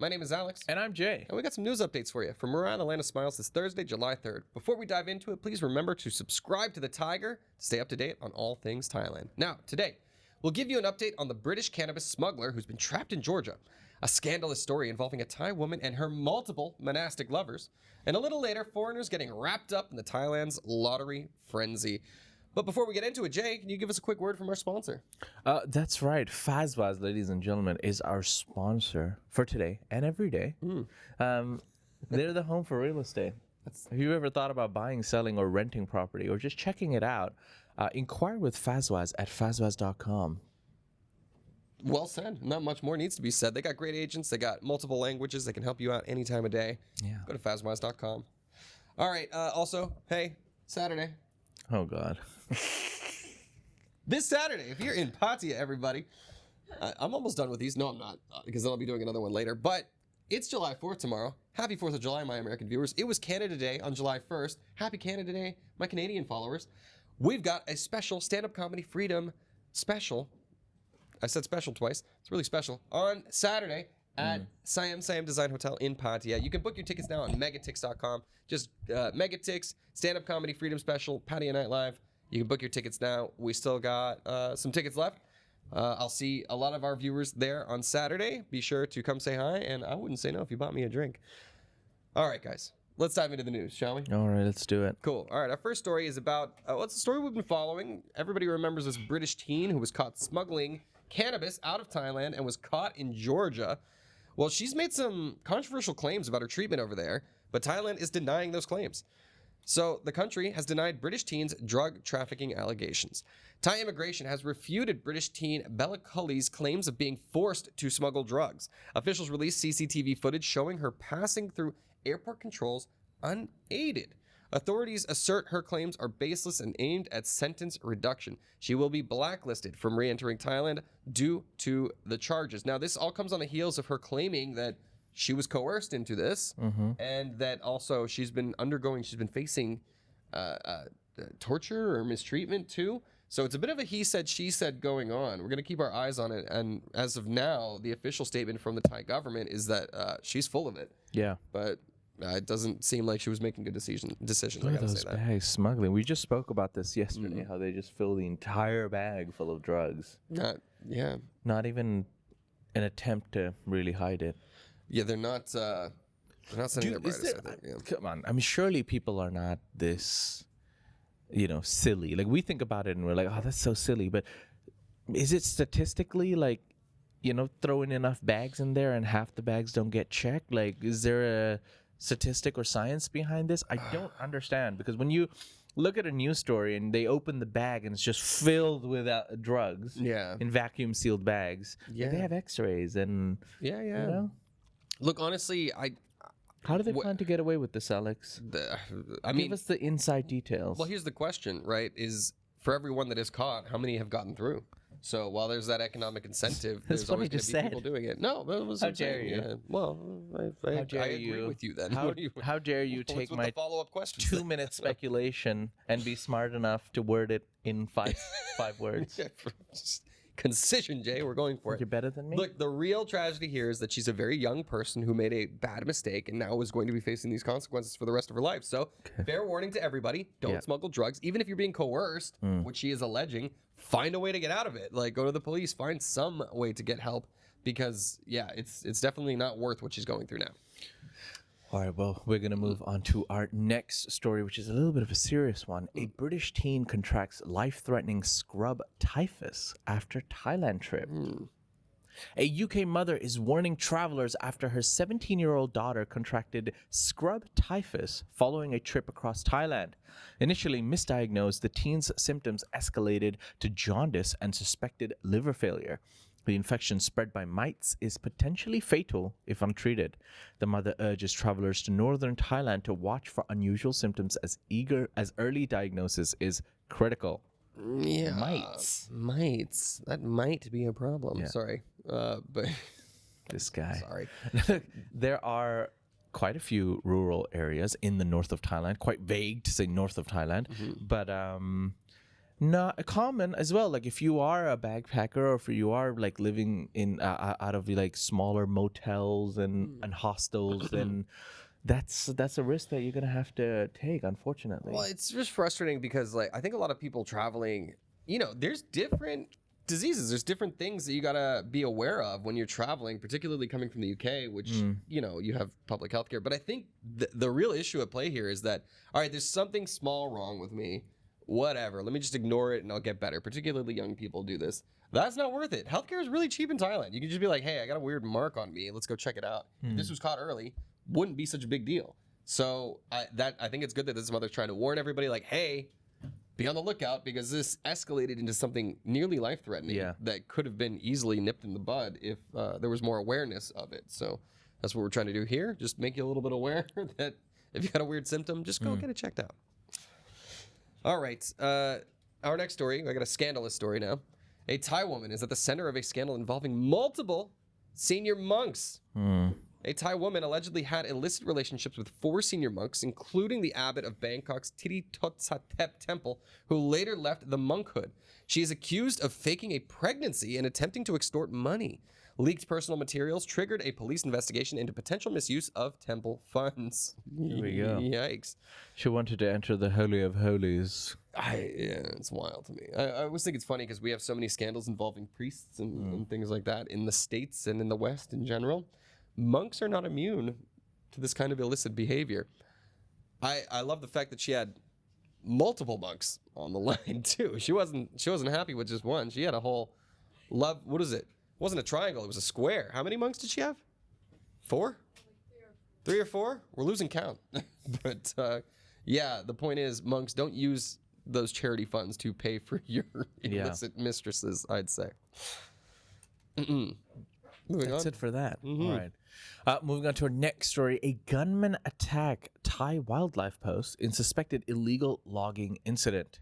My name is Alex. And I'm Jay. And we got some news updates for you from around the land of smiles this Thursday, July 3rd. Before we dive into it, please remember to subscribe to the Tyger to stay up to date on all things Thailand. Now, today, we'll give you an update on the British cannabis smuggler who's been trapped in Georgia, a scandalous story involving a Thai woman and her multiple monastic lovers, and a little later, foreigners getting wrapped up in the Thailand's lottery frenzy. But before we get into it, Jay, can you give us a quick word from our sponsor? That's right. Fazwaz, ladies and gentlemen, is our sponsor for today and every day. They're the home for real estate. Have you ever thought about buying, selling, or renting property, or just checking it out? Inquire with Fazwaz at fazwaz.com. Well said. Not much more needs to be said. They got great agents. They got multiple languages. They can help you out any time of day. Yeah. Go to fazwaz.com. All right. Also, hey, Saturday. Oh, God. This Saturday, if you're in Pattaya, everybody, I'm almost done with these. No, I'm not, because then I'll be doing another one later. But it's July 4th tomorrow. Happy 4th of July, my American viewers. It was Canada Day on July 1st. Happy Canada Day, my Canadian followers. We've got a special stand-up comedy freedom special. I said special twice. It's really special. On Saturday at Siam Design Hotel in Pattaya. You can book your tickets now on megatix.com. Just Megatix, stand-up comedy freedom special, Pattaya Night Live. You can book your tickets now. We still got some tickets left. I'll see a lot of our viewers there on Saturday. Be sure to come say hi, and I wouldn't say no if you bought me a drink. All right, guys. Let's dive into the news, shall we? All right, let's do it. Cool. All right, our first story is about, it's a story we've been following. Everybody remembers this British teen who was caught smuggling cannabis out of Thailand and was caught in Georgia. Well, she's made some controversial claims about her treatment over there, but Thailand is denying those claims. So the country has denied British teens drug trafficking allegations. Thai immigration has refuted British teen Bella Cully's claims of being forced to smuggle drugs. Officials released CCTV footage showing her passing through airport controls unaided. Authorities assert her claims are baseless and aimed at sentence reduction. She will be blacklisted from re-entering Thailand due to the charges. Now, this all comes on the heels of her claiming that she was coerced into this, and that also she's been facing torture or mistreatment too. So it's a bit of a he said, she said going on. We're going to keep our eyes on it. And as of now, the official statement from the Thai government is that she's full of it. Yeah. But it doesn't seem like she was making good decisions. Look at those bags smuggling. We just spoke about this yesterday, how they just fill the entire bag full of drugs. Not even an attempt to really hide it. Yeah, they're not sending their brightest. I think. Yeah. Come on. I mean, surely people are not this, silly. Like, we think about it and we're like, oh, that's so silly. But is it statistically like, throwing enough bags in there and half the bags don't get checked? Like, is there a statistic or science behind this? I don't understand, because when you look at a news story and they open the bag and it's just filled with drugs in vacuum sealed bags, they have x-rays and Look, honestly, how do they plan to get away with this, Alex? Give us the inside details. Well, here's the question, right? Is for everyone that is caught, how many have gotten through? So while there's that economic incentive, there's always going to be people doing it. No, that was how dare you? Yeah. Well, I agree with you then. How dare you take my follow-up question? 2-minute speculation and be smart enough to word it in five words? Concision, Jay. We're going for it. You're better than me. Look, the real tragedy here is that she's a very young person who made a bad mistake and now is going to be facing these consequences for the rest of her life. So, fair warning to everybody: don't smuggle drugs, even if you're being coerced, which she is alleging. Find a way to get out of it. Like, go to the police, find some way to get help, because it's definitely not worth what she's going through now. All right, well, we're going to move on to our next story, which is a little bit of a serious one. A British teen contracts life-threatening scrub typhus after Thailand trip. A UK mother is warning travelers after her 17-year-old daughter contracted scrub typhus following a trip across Thailand. Initially misdiagnosed, the teen's symptoms escalated to jaundice and suspected liver failure. The infection spread by mites is potentially fatal if untreated. The mother urges travelers to northern Thailand to watch for unusual symptoms as early diagnosis is critical. Yeah, mites. That might be a problem. Yeah. Sorry, but this guy. Sorry. There are quite a few rural areas in the north of Thailand. Quite vague to say north of Thailand, but Not common as well. Like if you are a backpacker or if you are like living in out of like smaller motels and hostels, then that's a risk that you're gonna have to take, unfortunately. Well, it's just frustrating because like I think a lot of people traveling, there's different diseases. There's different things that you gotta be aware of when you're traveling, particularly coming from the UK, which you have public health care. But I think the real issue at play here is that all right, there's something small wrong with me. Whatever, let me just ignore it and I'll get better. Particularly young people do this. That's not worth it. Healthcare is really cheap in Thailand. You can just be like, hey, I got a weird mark on me. Let's go check it out. If this was caught early, wouldn't be such a big deal. So I think it's good that this mother's trying to warn everybody like, hey, be on the lookout because this escalated into something nearly life-threatening that could have been easily nipped in the bud if there was more awareness of it. So that's what we're trying to do here. Just make you a little bit aware that if you got a weird symptom, just go get it checked out. All right. Our next story, I got a scandalous story now. A Thai woman is at the center of a scandal involving multiple senior monks. A Thai woman allegedly had illicit relationships with 4 senior monks, including the abbot of Bangkok's Thirithotsathep temple, who later left the monkhood. She is accused of faking a pregnancy and attempting to extort money. Leaked personal materials triggered a police investigation into potential misuse of temple funds. Here we go. Yikes. She wanted to enter the Holy of Holies. It's wild to me. I always think it's funny because we have so many scandals involving priests and things like that in the States and in the West in general. Monks are not immune to this kind of illicit behavior. I love the fact that she had multiple monks on the line too. She wasn't happy with just one. She had a whole love. What is it? It wasn't a triangle. It was a square. How many monks did she have? 4? 3 or 4? We're losing count. But the point is, monks, don't use those charity funds to pay for your illicit mistresses, I'd say. That's it for that. All right. Moving on to our next story. A gunman attack Thai wildlife post in suspected illegal logging incident.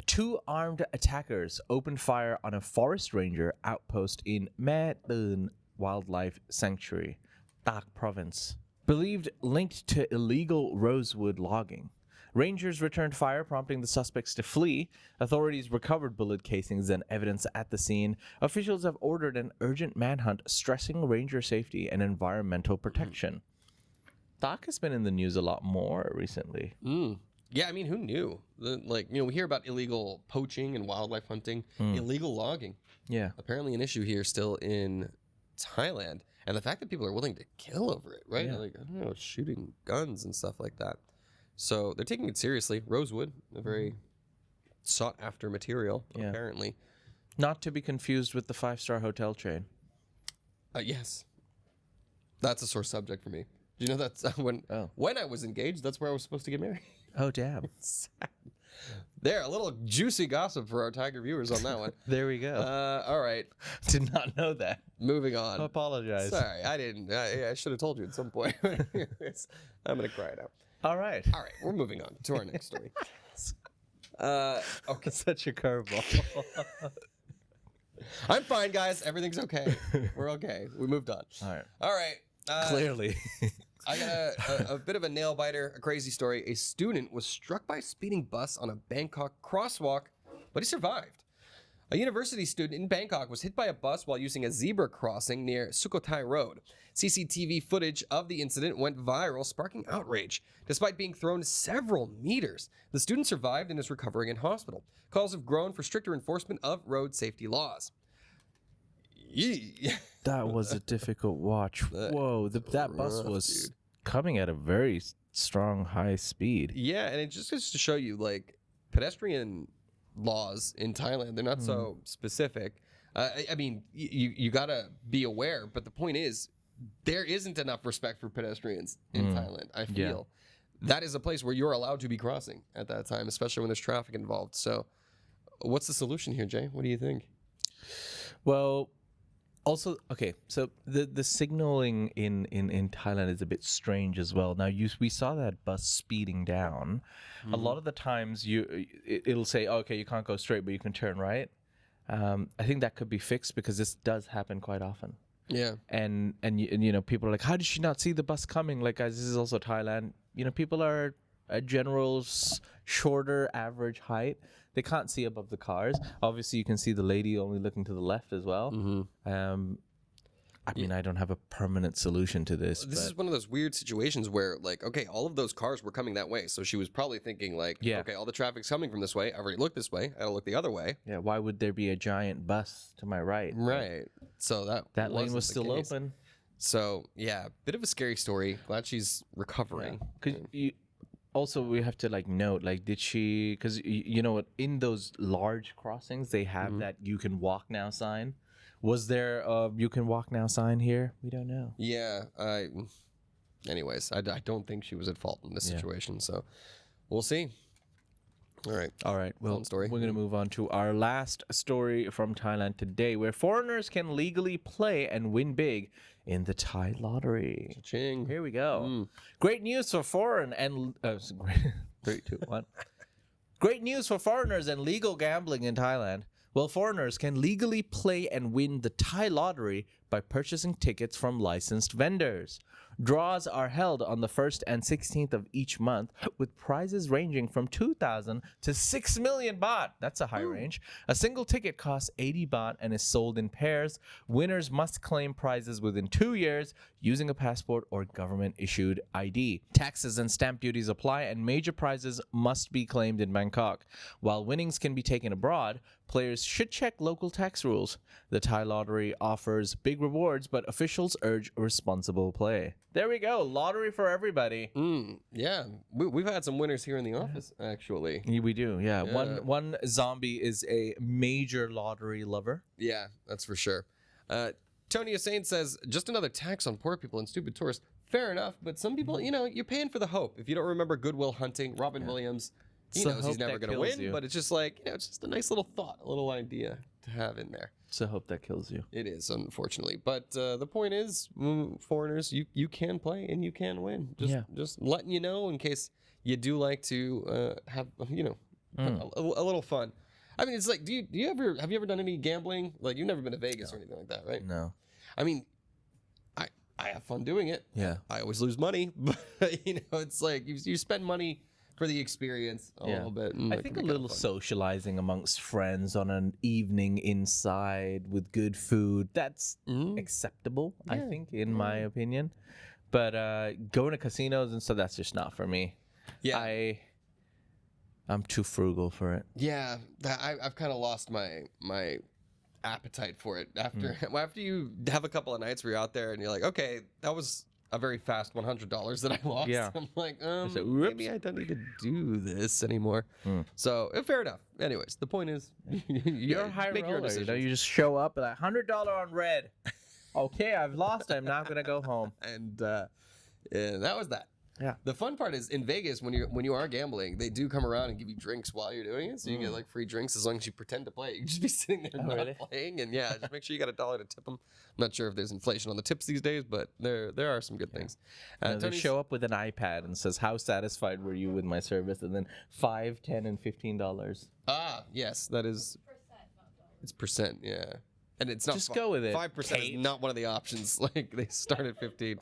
2 armed attackers opened fire on a forest ranger outpost in Mae Tun Wildlife Sanctuary, Tak Province, believed linked to illegal rosewood logging. Rangers returned fire, prompting the suspects to flee. Authorities recovered bullet casings and evidence at the scene. Officials have ordered an urgent manhunt, stressing ranger safety and environmental protection. Tak has been in the news a lot more recently. Yeah, I mean, who knew? We hear about illegal poaching and wildlife hunting, illegal logging. Yeah. Apparently an issue here still in Thailand. And the fact that people are willing to kill over it, right? Yeah. Like, I don't know, shooting guns and stuff like that. So they're taking it seriously. Rosewood, a very sought-after material, apparently. Not to be confused with the 5-star hotel chain. Yes. That's a sore subject for me. Do you know that's when I was engaged, that's where I was supposed to get married? Oh, damn. There, a little juicy gossip for our Tiger viewers on that one. There we go. All right. Did not know that. Moving on. I apologize. Sorry, I didn't. I should have told you at some point. I'm going to cry now. All right. All right, we're moving on to our next story. Okay. Such a curveball. I'm fine, guys. Everything's okay. We're okay. We moved on. All right. All right. Clearly. I got a bit of a nail biter, a crazy story. A student was struck by a speeding bus on a Bangkok crosswalk, but he survived. A university student in Bangkok was hit by a bus while using a zebra crossing near Sukhothai Road. CCTV footage of the incident went viral, sparking outrage. Despite being thrown several meters, the student survived and is recovering in hospital. Calls have grown for stricter enforcement of road safety laws. That was a difficult watch. Whoa, that bus was coming at a very strong, high speed. Yeah, and it just goes to show you, like, pedestrian laws in Thailand, they're not so specific. I mean, you gotta be aware, but the point is, there isn't enough respect for pedestrians in Thailand, I feel. That is a place where you're allowed to be crossing at that time, especially when there's traffic involved. So what's the solution here, Jay? What do you think? Well, also, okay, so the signaling in Thailand is a bit strange as well. Now, we saw that bus speeding down. A lot of the times it'll say, okay, you can't go straight, but you can turn right. I think that could be fixed because this does happen quite often. Yeah. And you know, people are like, how did she not see the bus coming? Like, guys, this is also Thailand. You know, people are a general shorter average height. they can't see above the cars. Obviously, you can see the lady only looking to the left as well. I mean, I don't have a permanent solution to this. This is one of those weird situations where, like, okay, all of those cars were coming that way. So she was probably thinking, like, okay, all the traffic's coming from this way. I already looked this way. I gotta look the other way. Yeah, why would there be a giant bus to my right? Right. So that lane was still open. So, yeah, bit of a scary story. Glad she's recovering. Also, we have to, like, note, like, did she... Because, you know what, in those large crossings, they have that you can walk now sign. Was there a you can walk now sign here? We don't know. Yeah. Anyways, I don't think she was at fault in this situation. So we'll see. All right. Well, story. We're going to move on to our last story from Thailand today, where foreigners can legally play and win big in the Thai lottery. Cha-ching. Here we go. Great news for foreign and... 3, 2, 1. Great news for foreigners and legal gambling in Thailand. Well, foreigners can legally play and win the Thai lottery by purchasing tickets from licensed vendors. Draws are held on the 1st and 16th of each month, with prizes ranging from 2,000 to 6 million baht. That's a high range. A single ticket costs 80 baht and is sold in pairs. Winners must claim prizes within 2 years using a passport or government-issued ID. Taxes and stamp duties apply, and major prizes must be claimed in Bangkok. While winnings can be taken abroad, players should check local tax rules. The Thai lottery offers big rewards, but officials urge responsible play. There we go. Lottery for everybody. Yeah. We've had some winners here in the office, actually. We do, yeah. One zombie is a major lottery lover. Yeah, that's for sure. Tony Hussein says, just another tax on poor people and stupid tourists. Fair enough, but some people, you're paying for the hope. If you don't remember Goodwill Hunting, Robin Williams, he knows he's never going to win, but it's just like, it's just a nice little thought, a little idea to have in there. It's a hope that kills you. It is, unfortunately. But the point is, foreigners, you can play and you can win. Just letting you know in case you do like to have, a little fun. I mean, it's like, have you ever done any gambling? Like, you've never been to Vegas or anything like that, right? No. I mean, I have fun doing it. Yeah. I always lose money, but it's like you spend money for the experience a little bit. I think a little socializing amongst friends on an evening inside with good food, that's acceptable, I think, in my opinion. But going to casinos and stuff, that's just not for me. Yeah. I'm too frugal for it. Yeah, I've kind of lost my appetite for it after you have a couple of nights where you're out there and you're like, okay, that was a very fast $100 that I lost. Yeah. I'm like, maybe I don't need to do this anymore. So fair enough. Anyways, the point is, you're a high roller. You just show up and like $100 on red. Okay, I've lost. I'm not gonna go home. And that was that. Yeah. The fun part is in Vegas when you are gambling, they do come around and give you drinks while you're doing it, so you get like free drinks as long as you pretend to play. You can just be sitting there not playing, and just make sure you got $1 to tip them. I'm not sure if there's inflation on the tips these days, but there are some good things. They show up with an iPad and says, "How satisfied were you with my service?" And then $5, $10, and $15. Ah, yes, that is. It's percent, yeah. And it's not just go with it. 5% is not one of the options. Like they start at 15.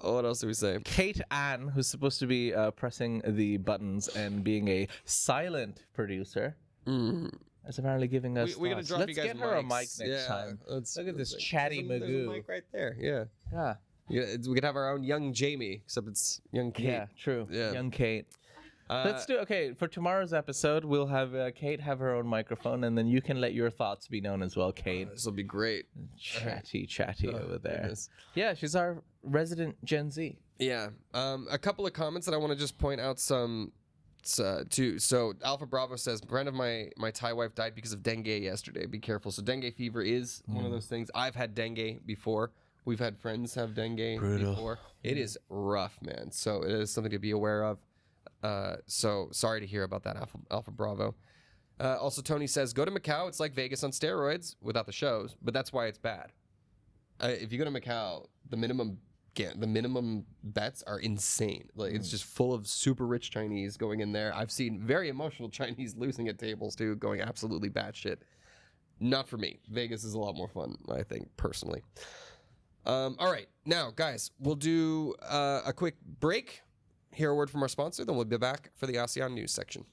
What else do we say? Kate Ann, who's supposed to be pressing the buttons and being a silent producer, is apparently giving us. We're gonna drop Let's you guys get her a mic next time. Look at this chatty Magoo. There's a mic right there. Yeah. We could have our own young Jamie, except it's young Kate. Yeah, true. Yeah. Young Kate. Let's do for tomorrow's episode. We'll have Kate have her own microphone, and then you can let your thoughts be known as well, Kate. This will be great. Chatty over there. Goodness. Yeah, she's our resident Gen Z. Yeah. A couple of comments that I want to just point out some to. So Alpha Bravo says, a friend of my Thai wife died because of dengue yesterday. Be careful. So dengue fever is one of those things. I've had dengue before. We've had friends have dengue before. It is rough, man. So it is something to be aware of. So sorry to hear about that, Alpha Bravo. Also, Tony says, go to Macau. It's like Vegas on steroids without the shows, but that's why it's bad. If you go to Macau, the minimum bets are insane. Like it's just full of super rich Chinese going in there. I've seen very emotional Chinese losing at tables too, going absolutely batshit. Not for me. Vegas is a lot more fun, I think, personally. All right, now guys, we'll do a quick break. Hear a word from our sponsor, then we'll be back for the ASEAN news section.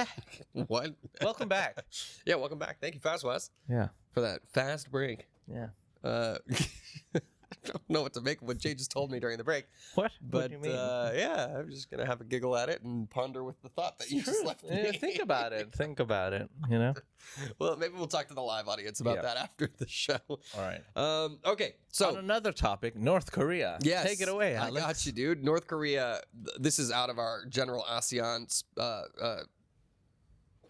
back. What? Welcome back. Yeah, welcome back. Thank you, Fast West, Yeah. for that fast break. Yeah. I don't know what to make of what Jay just told me during the break. What? But What do you mean? yeah, I'm just gonna have a giggle at it and ponder with the thought that you just left me. Think about it. Think about it. You know. Well, maybe we'll talk to the live audience about that after the show. All right. Okay. So on another topic, North Korea. yes, Take it away, Alex. I got you, dude. North Korea. This is out of our general ASEAN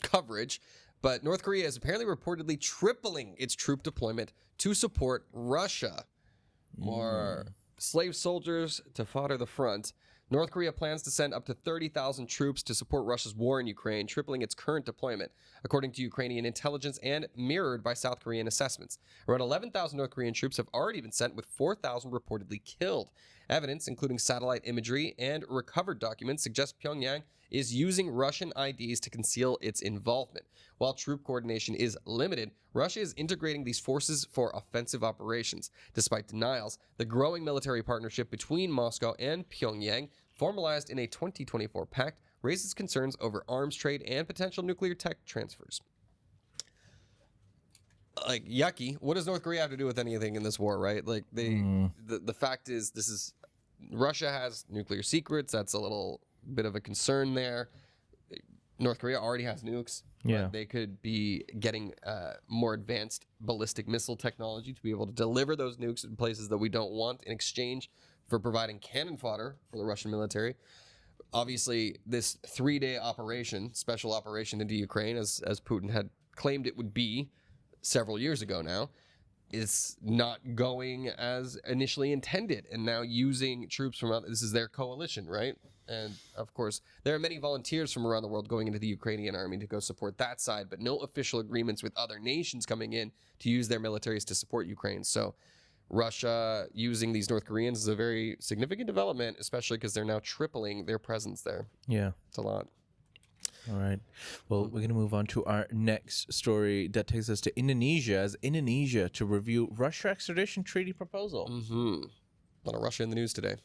coverage, but North Korea is apparently reportedly tripling its troop deployment to support Russia. More slave soldiers to fodder the front. North Korea plans to send up to 30,000 troops to support Russia's war in Ukraine, tripling its current deployment, according to Ukrainian intelligence and mirrored by South Korean assessments. Around 11,000 North Korean troops have already been sent, with 4,000 reportedly killed. Evidence, including satellite imagery and recovered documents, suggests Pyongyang is using Russian IDs to conceal its involvement. While troop coordination is limited, Russia is integrating these forces for offensive operations. Despite denials, the growing military partnership between Moscow and Pyongyang, formalized in a 2024 pact, raises concerns over arms trade and potential nuclear tech transfers. Like, yucky. What does North Korea have to do with anything in this war, right? Like, the fact is, Russia has nuclear secrets. That's a little bit of a concern there. North Korea already has nukes. Yeah. They could be getting more advanced ballistic missile technology to be able to deliver those nukes in places that we don't want in exchange for providing cannon fodder for the Russian military. Obviously, this 3-day operation, special operation into Ukraine, as Putin had claimed it would be several years ago now, is not going as initially intended, and now using troops from this is their coalition, right? And of course, there are many volunteers from around the world going into the Ukrainian army to go support that side, but no official agreements with other nations coming in to use their militaries to support Ukraine. So Russia using these North Koreans is a very significant development, especially because they're now tripling their presence there. Yeah. It's a lot. All right. Well, we're going to move on to our next story that takes us to Indonesia, as Indonesia to review Russia extradition treaty proposal. A lot of Russia in the news today.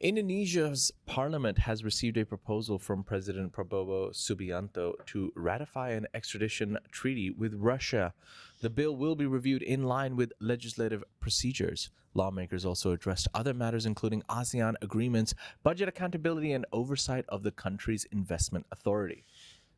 Indonesia's parliament has received a proposal from President Prabowo Subianto to ratify an extradition treaty with Russia. The bill will be reviewed in line with legislative procedures. Lawmakers also addressed other matters, including ASEAN agreements, budget accountability, and oversight of the country's investment authority.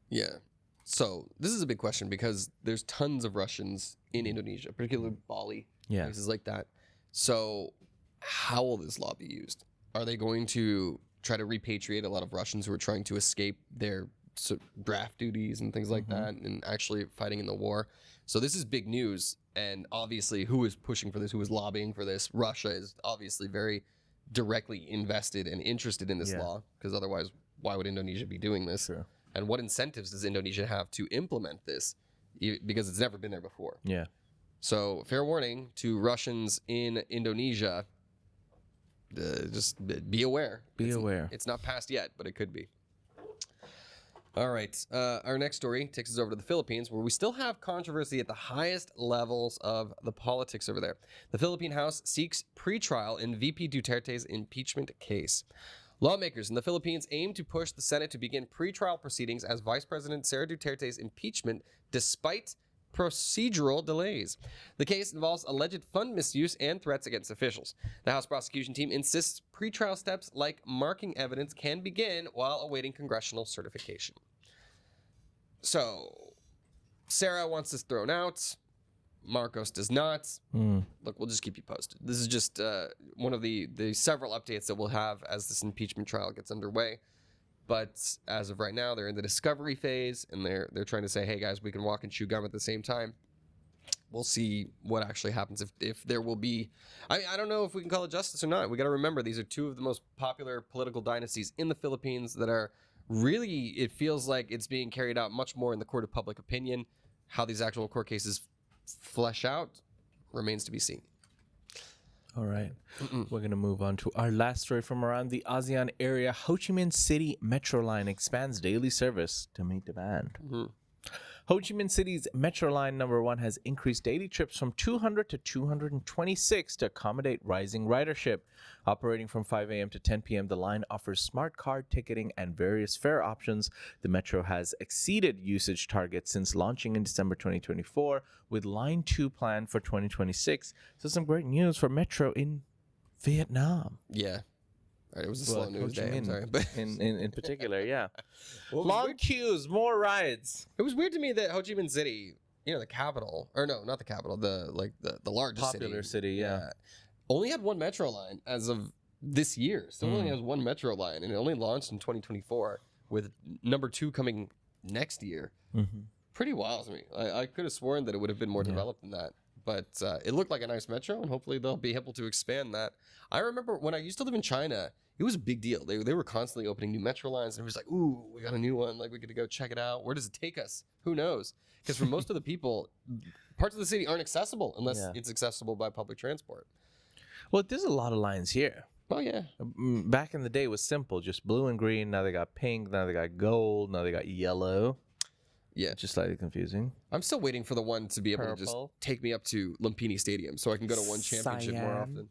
Yeah. So this is a big question because there's tons of Russians in Indonesia, particularly Bali, places like that. So how will this law be used? Are they going to try to repatriate a lot of Russians who are trying to escape their draft duties and things like that and actually fighting in the war? So this is big news. And obviously, who is pushing for this? Who is lobbying for this? Russia is obviously very directly invested and interested in this law, because otherwise, why would Indonesia be doing this? Sure. And what incentives does Indonesia have to implement this? Because it's never been there before. Yeah. So fair warning to Russians in Indonesia. Just be aware. Aware. It's not passed yet, but it could be. All right. Our next story takes us over to the Philippines, where we still have controversy at the highest levels of the politics over there. The Philippine House seeks pretrial in VP Duterte's impeachment case. Lawmakers in the Philippines aim to push the Senate to begin pretrial proceedings as Vice President Sara Duterte's impeachment, despite procedural delays. The case involves alleged fund misuse and threats against officials. The House prosecution team insists pretrial steps like marking evidence can begin while awaiting congressional certification. So, Sarah wants this thrown out. Marcos does not. Look, we'll just keep you posted. This is just one of the several updates that we'll have as this impeachment trial gets underway. But as of right now, they're in the discovery phase, and they're trying to say, hey, guys, we can walk and chew gum at the same time. We'll see what actually happens if there will be... I don't know if we can call it justice or not. We got to remember, these are two of the most popular political dynasties in the Philippines that are really, it feels like it's being carried out much more in the court of public opinion. How these actual court cases flesh out remains to be seen. All right. We're going to move on to our last story from around the ASEAN area. Ho Chi Minh City Metro Line expands daily service to meet demand. Ho Chi Minh City's Metro Line number 1 has increased daily trips from 200 to 226 to accommodate rising ridership. Operating from 5 a.m. to 10 p.m., the line offers smart card ticketing and various fare options. The Metro has exceeded usage targets since launching in December 2024, with Line 2 planned for 2026. So some great news for Metro in Vietnam. Yeah. It was a slow news day, I'm sorry. But in particular, yeah. Well, Long queues, more rides. it was weird to me that Ho Chi Minh City, the capital, or no, not the capital, the largest Popular city, yeah. only had one metro line as of this year. Still only has one metro line, and it only launched in 2024, with number 2 coming next year. Mm-hmm. Pretty wild to me. I could have sworn that it would have been more developed than that. But it looked like a nice metro, and hopefully they'll be able to expand that. I remember when I used to live in China, it was a big deal. They were constantly opening new metro lines, and it was like, ooh, we got a new one. Like, we get to go check it out. Where does it take us? Who knows? Because for most of the people, parts of the city aren't accessible unless it's accessible by public transport. Well, there's a lot of lines here. Oh, yeah. Back in the day, it was simple. Just blue and green. Now they got pink. Now they got gold. Now they got yellow. Yeah. Just slightly confusing. I'm still waiting for the one to be able to just take me up to Lumpini Stadium so I can go to one championship more often.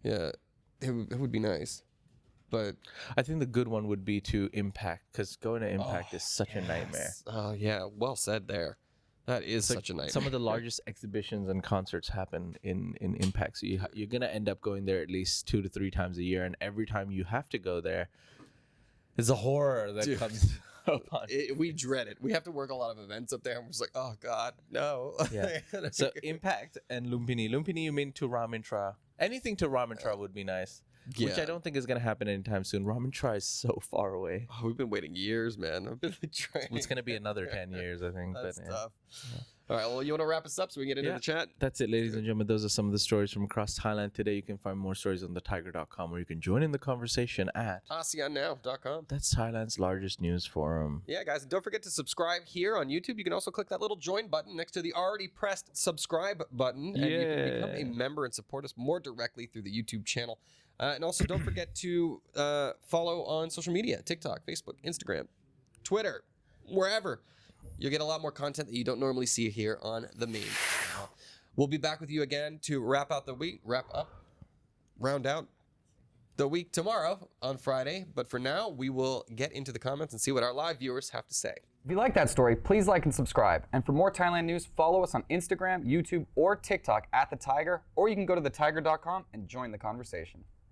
Yeah. It would be nice. But I think the good one would be to Impact, because going to Impact is such a nightmare. Oh, yeah. Well said there. That is such a nightmare. Some of the largest exhibitions and concerts happen in Impact. So you're going to end up going there at least 2 to 3 times a year. And every time you have to go there, it's a horror that comes upon you. We dread it. We have to work a lot of events up there. And we're just like, oh, God, no. Yeah. So Impact and Lumpini. Lumpini, you mean to Ramintra. Anything to Ramintra would be nice. Yeah. Which I don't think is going to happen anytime soon. Ramintra is so far away. Oh, we've been waiting years, man. I've been trying. It's going to be another 10 years, I think. That's but, tough. Yeah. All right, well, you want to wrap us up so we can get into the chat? That's it, ladies and gentlemen. Those are some of the stories from across Thailand today. You can find more stories on thetiger.com, where you can join in the conversation at ASEANnow.com. That's Thailand's largest news forum. Yeah, guys, and don't forget to subscribe here on YouTube. You can also click that little join button next to the already pressed subscribe button, and you can become a member and support us more directly through the YouTube channel. And also, don't forget to follow on social media: TikTok, Facebook, Instagram, Twitter, wherever. You'll get a lot more content that you don't normally see here on the main channel. We'll be back with you again to round out the week tomorrow on Friday. But for now, we will get into the comments and see what our live viewers have to say. If you like that story, please like and subscribe. And for more Thailand news, follow us on Instagram, YouTube, or TikTok at The Tyger, or you can go to thetiger.com and join the conversation.